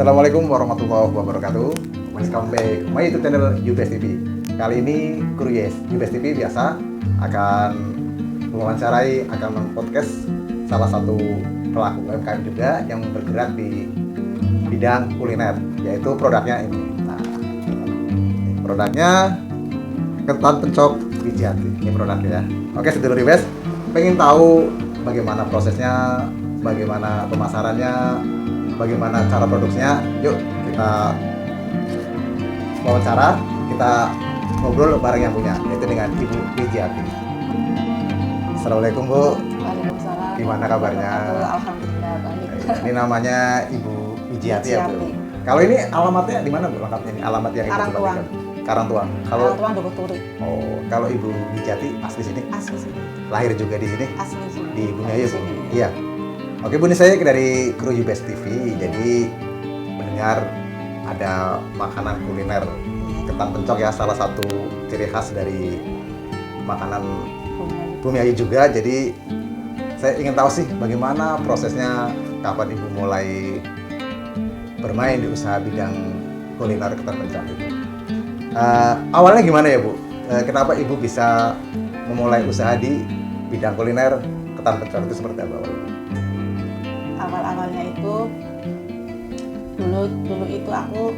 Assalamualaikum warahmatullahi wabarakatuh. Welcome back my YouTube channel UBS TV. Kali ini kru UBS TV biasa akan mewawancarai, akan mempodcast salah satu pelaku UMKM juga yang bergerak di bidang kuliner, yaitu produknya ini. Nah, produknya ketan pencok biji hati. Ini produknya ya. Oke, sedulur UBS, pengen tahu bagaimana prosesnya, bagaimana pemasarannya, bagaimana cara produksinya. Yuk kita wawancara, kita ngobrol bareng yang punya, yaitu dengan Ibu Wijiati. Assalamualaikum Bu. Waalaikumsalam. Gimana kabarnya? Alhamdulillah baik. Ini namanya Ibu Wijiati ya Bu. Kalau ini alamatnya di mana Bu? Lengkapnya ini alamat yang Ibu Karangtuang. Karangtuang. Kalau Karangtuang Dokoturi. oh, kalau Ibu Wijiati asli sini? Asli sini. Lahir juga di sini? Asli sini. Di Bumi Ayu Bu. Sini. Iya. Oke Bu, ini saya dari kru UBS TV. Jadi mendengar ada makanan kuliner ketan pencok ya, salah satu ciri khas dari makanan Bumi Ayu juga. Jadi saya ingin tahu sih bagaimana prosesnya, kapan Ibu mulai bermain di usaha bidang kuliner ketan pencok itu. Awalnya gimana ya Bu? Kenapa Ibu bisa memulai usaha di bidang kuliner ketan pencok itu seperti apa Bu? Awal-awalnya itu dulu itu aku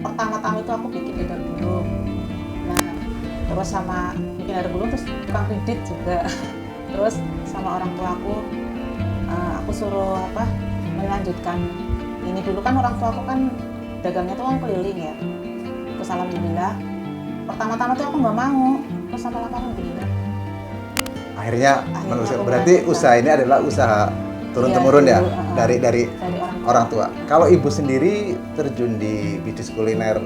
pertama-tama itu aku bikin dadar gulung. Nah, terus sama bikin dadar gulung terus tukang kredit juga. Terus sama orang tua aku suruh melanjutkan ini. Dulu kan orang tua aku kan dagangnya tuh kan keliling ya. Terus alhamdulillah pertama-tama tuh aku nggak mau, terus lama-lama alhamdulillah Akhirnya aku berarti melanjutkan. usaha ini adalah usaha turun Iya, temurun ya, dulu, dari orang orang tua. Kalau Ibu sendiri terjun di bisnis kuliner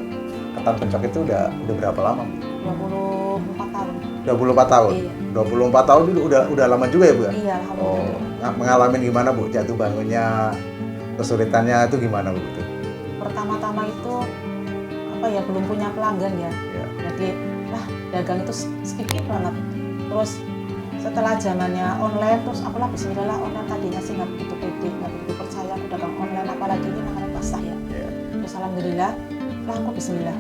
ketan pencok itu udah berapa lama? 24 tahun. 24 tahun. Iya. 24 tahun itu udah lama juga ya Bu ya? Iya, alhamdulillah. Mengalami gimana Bu jatuh bangunnya, kesulitannya itu gimana Bu itu? Pertama-tama itu belum punya pelanggan ya. Ya. Jadi dagang itu sedikit banget. Terus setelah zamannya online, terus aku bismillah online, tadinya sih nggak begitu pede, nggak begitu percaya aku dagang online, apalagi ini makanan basah ya. Ya. Terus alhamdulillah aku bismillah.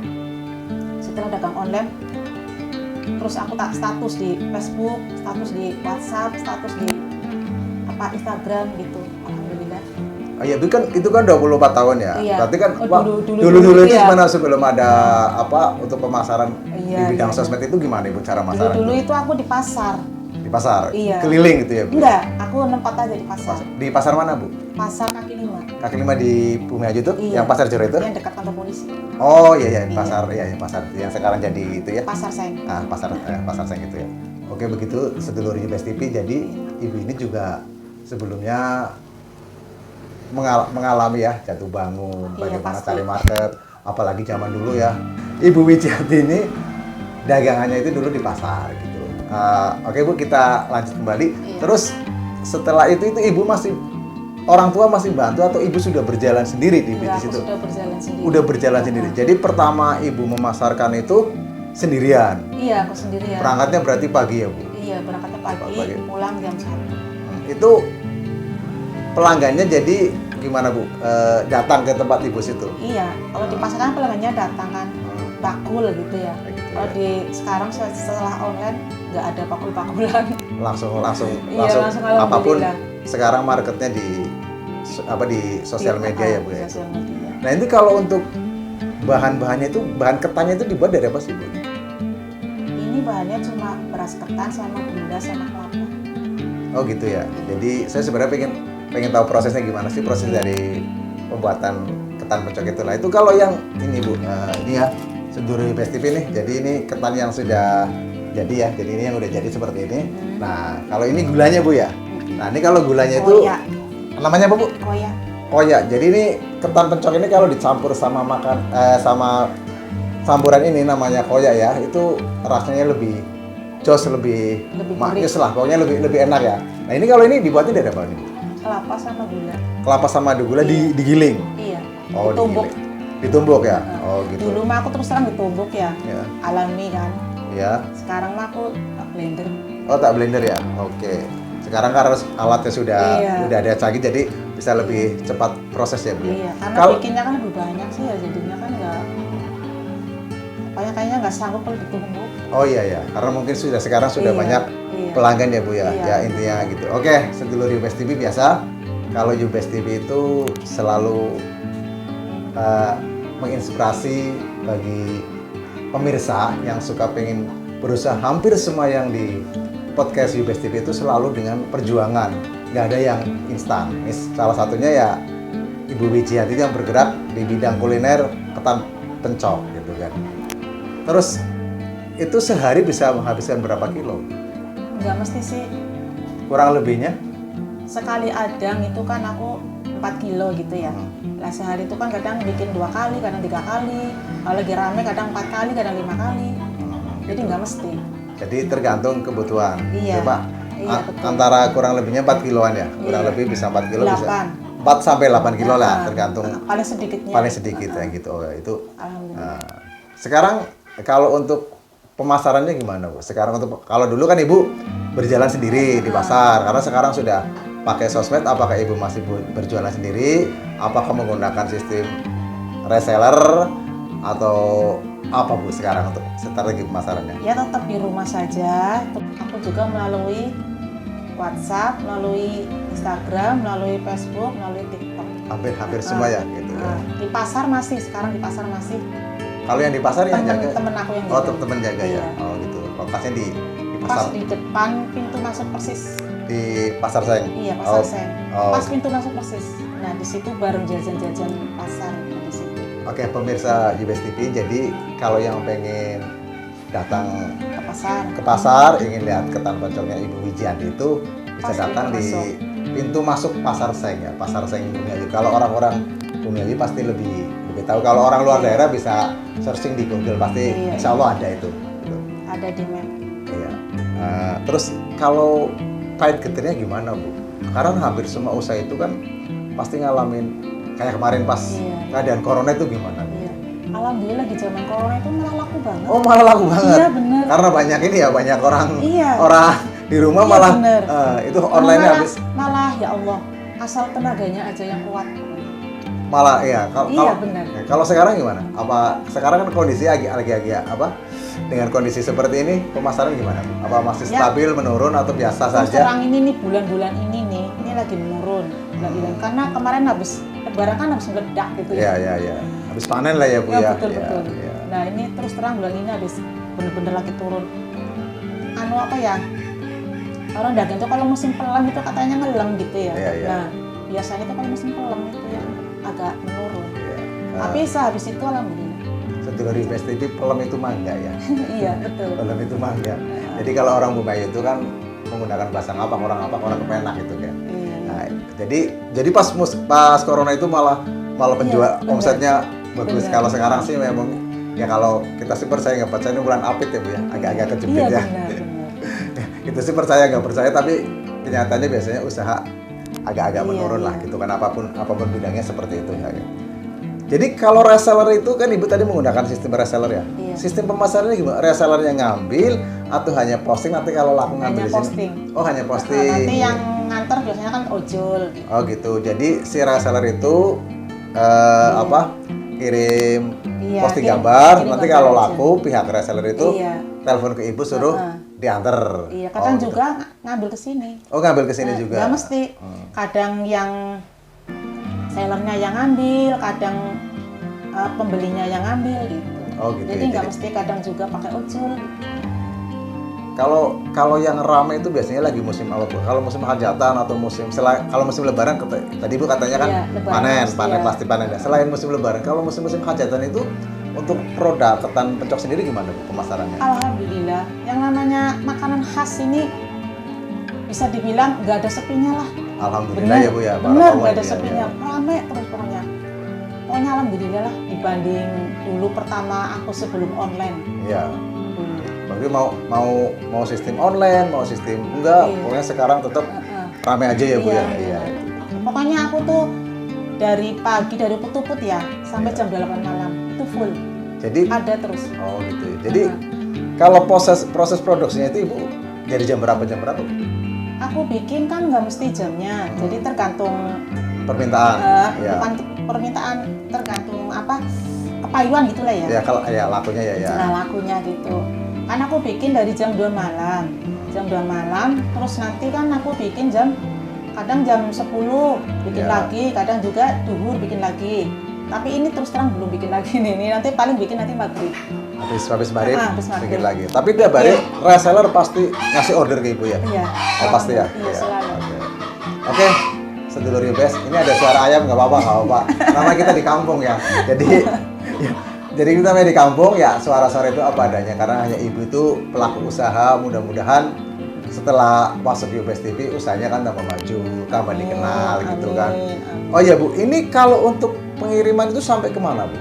Setelah dagang online, terus aku tak status di Facebook, status di WhatsApp, status di Instagram gitu. Alhamdulillah. Oh iya, itu kan 24 tahun ya. Iya. Berarti kan Dulu itu ya. gimana sebelum ada untuk pemasaran di bidang Iya. sosmed itu gimana Ibu cara masaran? Dulu itu aku di pasar. Di pasar? Iya. Keliling gitu ya Bu? Enggak, aku nempat aja di pasar. Di pasar mana Bu? Pasar kaki lima. Kaki lima di Bumi Ayu itu? Iya. Yang pasar Jero itu? Yang dekat kantor polisi. Oh iya, Iya. pasar yang sekarang jadi itu ya? Pasar Seng. Pasar Seng itu ya. Oke, begitu sedulur UBS TV. Jadi Ibu ini juga sebelumnya mengalami ya jatuh bangun, Iya, bagaimana pasti. cari market, apalagi zaman dulu ya. Ibu Wijiati ini dagangannya itu dulu di pasar gitu. Oke Bu, kita lanjut kembali. Iya. Terus setelah itu Ibu orang tua masih bantu atau Ibu sudah berjalan sendiri di Enggak, bisnis aku itu? sudah berjalan sendiri. Udah berjalan sendiri. Jadi pertama Ibu memasarkan itu sendirian. Iya, aku sendirian. Berangkatnya berarti pagi ya Bu? Iya, berangkatnya pagi, Pagi. pulang jam 1. Itu pelanggannya jadi gimana Bu? Datang ke tempat Ibu situ? Iya, kalau di pasar kan pelanggannya datang kan bakul gitu ya. Kayak gitu Kalau ya. di sekarang setelah online nggak ada bakul-bakulan. Langsung Iya, langsung apapun alhamdulillah. sekarang marketnya di sosial media ya Bu Di ya. sosial media. Nah ini kalau untuk bahan-bahannya itu, bahan ketannya itu dibuat dari apa sih Bu? Ini bahannya cuma beras ketan sama gula sama kelapa. Oh gitu ya. Jadi saya sebenarnya pengen tahu prosesnya gimana sih, proses dari pembuatan ketan pencok itu lah. Itu kalau yang ini Bu, ini ya sedulur UBS TV nih. Jadi ini ketan yang sudah jadi ya. Jadi ini yang udah jadi seperti ini. Nah kalau ini gulanya Bu ya. Nah ini kalau gulanya itu Koya. namanya apa Bu? Koya. Koya. Jadi ini ketan pencok ini kalau dicampur sama sama campuran ini namanya koya ya. Itu rasanya lebih jos, lebih manis lah. Pokoknya lebih enak ya. Nah ini kalau ini dibuatnya dari apa nih? Kelapa sama gula. Kelapa sama gula Iya. digiling. Iya. Oh, Ditumbuk. Ditumbuk ya. Oh gitu. Dulu mah aku terus terang ditumbuk ya. Ya. Alami kan. Ya. Sekarang mah aku blender. Oh tak blender ya. Oke. Sekarang karena alatnya sudah Iya. ada canggih, jadi bisa lebih cepat prosesnya Bu. Iya, karena Kalau bikinnya kan lebih banyak sih ya, jadinya kan kayaknya nggak sanggup kalau ditumbuk. oh iya ya, karena mungkin sekarang sudah Iya, banyak iya. pelanggan ya Bu ya. Iya. Ya intinya gitu. Oke, sedulur Ubes TV biasa. Kalau Ubes TV itu selalu menginspirasi bagi pemirsa yang suka pengen berusaha. Hampir semua yang di podcast Ubes TV itu selalu dengan perjuangan, nggak ada yang instan. Ini salah satunya ya Ibu Wijianti yang bergerak di bidang kuliner ketan pencok gitu kan. Terus itu sehari bisa menghabiskan berapa kilo? Nggak mesti sih, Kurang lebihnya? sekali adang itu kan aku 4 kilo gitu ya. Lah sehari itu kan kadang bikin 2 kali, kadang 3 kali. Kalau lagi rame kadang 4 kali, kadang 5 kali. Jadi nggak mesti. Jadi tergantung kebutuhan. Iya. Coba Iya, betul. antara kurang lebihnya 4 kiloan ya. Kurang Iya. lebih bisa 4 kilo bisa. 8. 4 sampai 8 kilo lah, Nah, tergantung paling sedikitnya. paling sedikit ya gitu. Oh, itu. Alhamdulillah. Sekarang kalau untuk pemasarannya gimana Bu? Sekarang untuk kalau dulu kan Ibu berjalan sendiri di pasar, karena sekarang sudah pakai sosmed. Apakah Ibu masih berjualan sendiri? Apakah menggunakan sistem reseller atau apa Bu sekarang untuk strategi pemasarannya? Ya tetap di rumah saja. Aku juga melalui WhatsApp, melalui Instagram, melalui Facebook, melalui TikTok. Hampir semua ya gitu. Ya. Nah, di pasar masih, sekarang di pasar masih. Kalau yang di pasar yang jaga? Temen aku yang Oh, jaga. temen jaga ya. Iya. Oh gitu. Lokasinya di Pas pasar di depan pintu masuk persis. di pasar Seng. Iya, pasar Oh, Seng. oh. Pas pintu masuk persis. Nah, di situ bareng jajan-jajan pasar di situ. Oke, pemirsa Ubes TV. Jadi kalau yang pengen datang Ke pasar. ke pasar, ingin lihat ketan pencoknya Ibu Wijianti itu bisa Pas datang pintu di masuk. pintu masuk pasar Seng ya, pasar Seng Bumiayu. Kalau orang-orang Bumiayu pasti lebih tahu. Kalau orang luar daerah bisa searching di Google, pasti Iya, insya Allah ada itu. Gitu. Ada di map. Iya. Terus kalau tight getirnya gimana Bu? Karena hampir semua usaha itu kan pasti ngalamin kayak kemarin pas Iya. keadaan corona itu gimana? Bu? Iya. Alhamdulillah di zaman corona itu malah laku banget. Oh malah laku banget. Iya, bener. Karena banyak ini ya, banyak orang Iya. di rumah Iya, malah bener. itu online malah ya Allah, asal tenaganya aja yang kuat. malah ya Iya, benar. kalau sekarang gimana? Apa sekarang kan kondisi lagi apa dengan kondisi seperti ini pemasaran gimana? Bu? Apa masih Ya. stabil menurun atau biasa Terus saja? terang ini nih bulan-bulan ini lagi menurun. Karena kemarin habis lebaran kan habis meledak gitu Ya ya. ya. Habis panen lah ya Bu ya. betul. Ya. Nah ini terus terang bulan ini habis bener-bener lagi turun. Apa ya? Orang dagang tuh kalau musim pelang itu katanya ngeleng gitu ya. Iya, iya. Nah biasanya tuh kalau musim pelang itu yang agak menurun. Ya. Tapi sehabis itu alhamdulillah. Sedulur Ubes TV pelem itu mangga ya. Iya betul. Pelem itu mangga. Jadi kalau orang Bumiayu itu kan menggunakan bahasa ngapak, orang kepenak gitu kan. Iya. Nah, jadi pas corona itu malah penjual Iya, benar. omsetnya bagus. Benar. Kalau sekarang sih memang ya kalau kita sih percaya nggak percaya ini bulan apit ya Bu ya, agak-agak kejepit Iya ya. benar. Itu sih percaya nggak percaya, tapi kenyataannya biasanya usaha agak-agak Iya, menurun lah iya. gitu kan, apapun bidangnya seperti itu ya. Jadi kalau reseller itu kan Ibu tadi menggunakan sistem reseller ya. Iya. Sistem pemasarannya gimana? Resellernya ngambil atau hanya posting, nanti kalau laku ngambil Hanya di sini? posting. Oh hanya Nah, posting. nanti yang nganter biasanya kan ojol gitu. Oh gitu. Jadi si reseller itu kirim Iya, posting kirim- gambar. kirim Nanti gambar kalau aja. laku pihak reseller itu Iya. telepon ke Ibu suruh diantar. Iya, kadang gitu. juga ngambil ke sini. Oh ngambil ke sini Nah, juga. nggak mesti. Kadang yang sellernya yang ngambil, kadang pembelinya yang ngambil gitu. Oh gitu. Jadi ya. nggak mesti, kadang juga pakai ojol. Kalau yang ramai itu biasanya lagi musim apa Bu? Kalau musim hajatan atau kalau musim lebaran tadi Bu katanya kan Iya, lebaran pasti panen ya. Selain musim lebaran, kalau musim hajatan itu untuk produk ketan pencok sendiri gimana Bu pemasarannya? Alhamdulillah, yang namanya makanan khas ini bisa dibilang nggak ada sepinya lah. Alhamdulillah ya Bu ya. Bener, Barakallah nggak ada ya, sepinya, ya. rame terus pokoknya. Pokoknya alhamdulillah lah dibanding dulu pertama aku sebelum online. Iya. Dulu. Berarti mau sistem online, mau sistem enggak, Iya. pokoknya sekarang tetap Heeh. rame aja ya Bu ya. Iya. Pokoknya aku tuh dari pagi dari putuput ya sampai Iya. jam 8 malam itu full Jadi ada terus. oh gitu. Ya. Jadi kalau proses produksinya itu Ibu dari jam berapa Bu? Aku bikin kan nggak mesti jamnya, jadi tergantung permintaan. Ya. Bukan permintaan, tergantung kepayuan gitulah ya. Ya kalau ya lakunya ya. Nah, lakunya gitu. Kan aku bikin dari jam 2 malam. Jam 2 malam, terus nanti kan aku bikin kadang jam 10 bikin lagi, kadang juga duhur bikin lagi. Tapi ini terus terang belum bikin lagi nih. Ini nanti paling bikin nanti maghrib. Habis maghrib maghrib. bikin lagi. Tapi tiap hari reseller pasti ngasih order ke ibu ya? Iya. Oh, pasti ya? Iya, selalu. Oke. Sedulur Yubes, ini ada suara ayam nggak apa-apa. Nama kita di kampung ya. Jadi kita di kampung ya, suara-suara itu apa adanya karena hanya ibu itu pelaku usaha. Mudah-mudahan setelah masuk Yubes TV usahanya kan tambah maju, tambah dikenal gitu kan. Oh iya Bu, ini kalau untuk pengiriman itu sampai kemana Bu?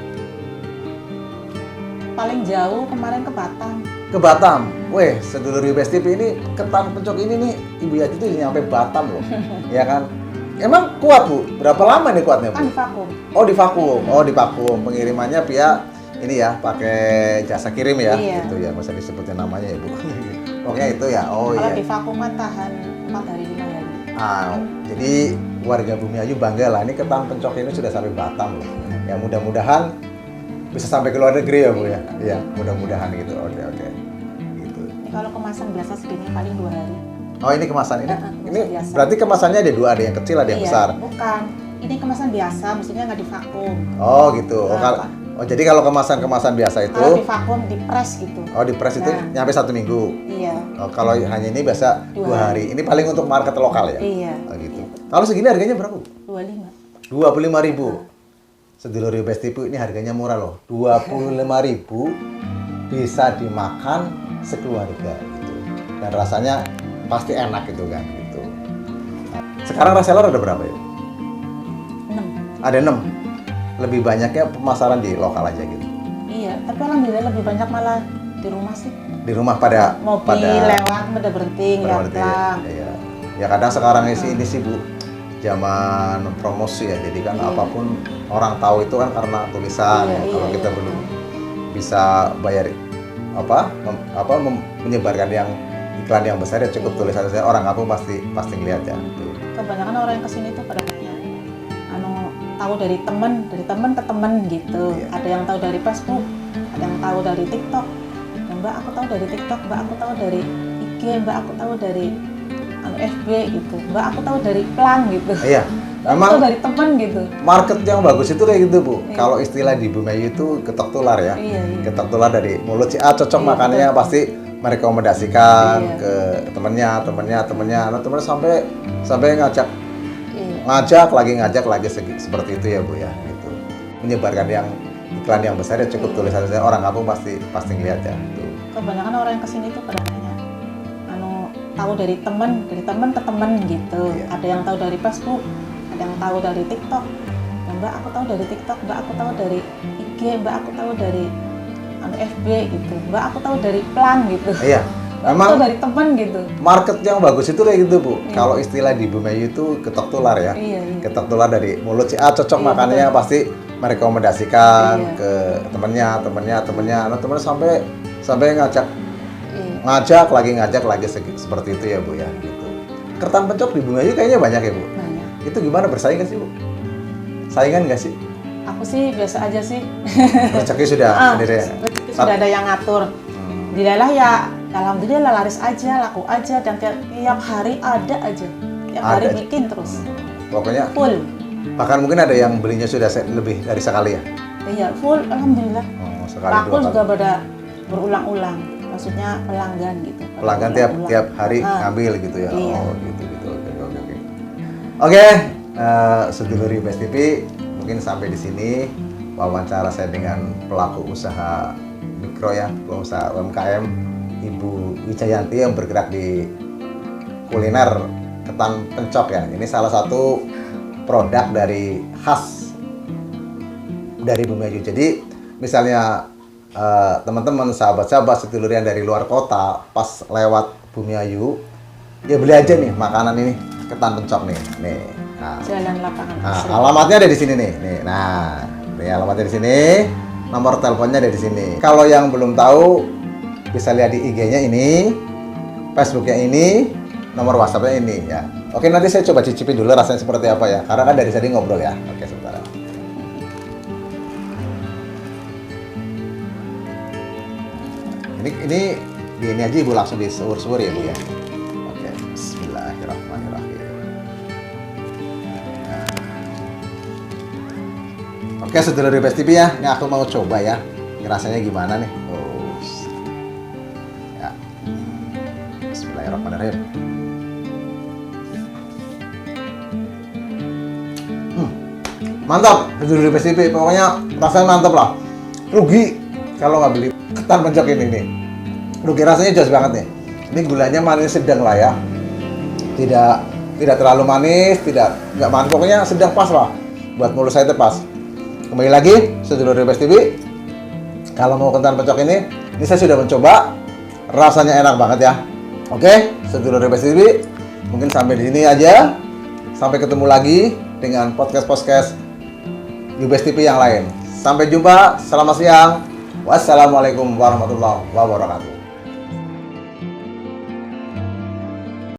Paling jauh kemarin ke Batam. Ke Batam. Weh, sedulur Yubes TV ini ketan pencok ini nih Ibu Yati itu nyampe Batam loh. Ya kan? Emang kuat Bu? Berapa lama nih kuatnya Bu? Kan divakum. Oh divakum, pengirimannya via ini ya, pakai jasa kirim ya, gitu ya, nggak usah disebutin namanya ya Bu. Pokoknya itu ya, Kalau divakum kan tahan 4 hari 5 hari. Jadi warga Bumiayu bangga lah, ini ketan pencok ini sudah sampai Batam loh. Ya mudah-mudahan bisa sampai ke luar negeri ya Bu ya. Iya, mudah-mudahan gitu. Oke. Gitu. Ini kalau kemasan biasa segini paling 2 hari. Oh ini kemasan ini? Ini biasa. berarti kemasannya ada 2, ada yang kecil, ada yang besar? Bukan, ini kemasan biasa, maksudnya nggak divakum. Oh gitu. Jadi kalau kemasan biasa itu? Kalau divakum, dipres gitu. Oh dipres itu nyampe 1 minggu? Iya. Oh, kalau hanya ini biasa 2 hari. Ini paling untuk market lokal ya? Iya. Oh gitu. Kalau segini harganya berapa? 25. 25.000. Sedulur Yubes TV ini harganya murah loh. 25.000 bisa dimakan sekeluarga gitu. Dan rasanya pasti enak gitu kan gitu. Sekarang reseller ada berapa ya? 6. Ada 6. Lebih banyaknya pemasaran di lokal aja gitu. Iya, tapi alhamdulillah lebih banyak malah di rumah sih. Di rumah pada lewat pada berhenti lihat lang. Iya. Ya kadang sekarang ini sih Bu, zaman promosi ya. Jadi kan apapun orang tahu itu kan karena tulisan. Kalau kita belum bisa bayar menyebarkan yang iklan yang besar ya cukup tulisan saja, orang kampung pasti ngeliat ya. Kebanyakan orang yang kesini tuh pada punya tahu dari temen ke temen gitu. Ada yang tahu dari Facebook, ada yang tahu dari TikTok. Ya, Mbak aku tahu dari TikTok, Mbak aku tahu dari IG, Mbak aku tahu dari FB gitu, Mbak aku tahu dari Plang gitu. Iya. Memang dari temen gitu. Market yang bagus itu kayak gitu Bu. Kalau istilah di Bumiayu itu ketok tular ya. Ketok tular dari mulut si A cocok makannya pasti merekomendasikan ke temennya. Nah temen sampai ngajak lagi seperti itu ya Bu ya. Gitu. Menyebarkan yang iklan yang besar ya cukup tulisan saja, orang kampung pasti ngeliat ya. Gitu. Kebanyakan orang yang kesini tuh pada nanya, tahu dari temen ke temen gitu. Ada yang tahu dari Facebook, ada yang tahu dari TikTok. Ya, Mbak aku tahu dari TikTok, Mbak aku tahu dari IG, Mbak aku tahu dari FB gitu, Mbak aku tahu dari Plang gitu. Iya. Memang dari temen gitu. Market yang bagus itu kayak gitu Bu. Kalau istilah di Bumiayu itu ketok tular ya. Ketok tular dari mulut si A cocok makannya pasti merekomendasikan ke temennya. Nah temen sampai ngajak lagi seperti itu ya Bu ya. Gitu. Ketan pencok di Bumiayu kayaknya banyak ya Bu. Banyak. Itu gimana, bersaing nggak sih Bu? Saingan nggak sih? Aku sih biasa aja sih. Rezeki sudah sendiri ya? Rezeki sudah ada yang ngatur. Di daerah ya alhamdulillah laris aja, laku aja, dan tiap hari ada aja. Tiap hari bikin terus. Pokoknya full. Bahkan mungkin ada yang belinya sudah lebih dari sekali ya? Iya, full alhamdulillah. Sekali laku juga pada berulang-ulang. Maksudnya pelanggan gitu. Pelanggan tiap hari ngambil gitu ya? Iya. Oh gitu. Oke, sedulur Yubes TV, mungkin sampai di sini wawancara saya dengan pelaku usaha mikro ya, usaha UMKM Ibu Wijayanti yang bergerak di kuliner ketan pencok ya. Ini salah satu produk dari khas dari Bumiayu. Jadi misalnya teman-teman, sahabat-sahabat sedulur yang dari luar kota pas lewat Bumiayu, ya beli aja nih makanan ini, ketan pencok nih. Nah, Jalan Lapangan Asri. Alamatnya ada di sini nih. Nah, ini alamatnya di sini. Nomor teleponnya ada di sini. Kalau yang belum tahu bisa lihat di IG-nya ini, Facebook-nya ini, nomor WhatsApp-nya ini ya. Oke, nanti saya coba cicipin dulu rasanya seperti apa ya. Karena kan dari tadi ngobrol ya. Oke, sebentar. Ini aja Ibu langsung disuwur-suwur ya Bu ya. Oke, bismillahirrahmanirrahim. Oke, sedulur Yubes TV ya. Ini aku mau coba ya. Ini rasanya gimana nih? Oh. Ya. Bismillahirrahmanirrahim. Mantap, sedulur Yubes TV. Pokoknya rasanya mantap lah. Rugi kalau nggak beli ketan pencok ini nih. Rugi, rasanya jos banget nih. Ini gulanya manis sedang lah ya. Tidak terlalu manis, nggak manis. Pokoknya sedang pas lah. Buat mulut saya itu pas. Kembali lagi, sedulur Yubes TV. Kalau mau ketan pencok ini saya sudah mencoba. Rasanya enak banget ya. Oke, sedulur Yubes TV. Mungkin sampai di sini aja. Sampai ketemu lagi dengan podcast Yubes TV yang lain. Sampai jumpa, selamat siang. Wassalamualaikum warahmatullahi wabarakatuh.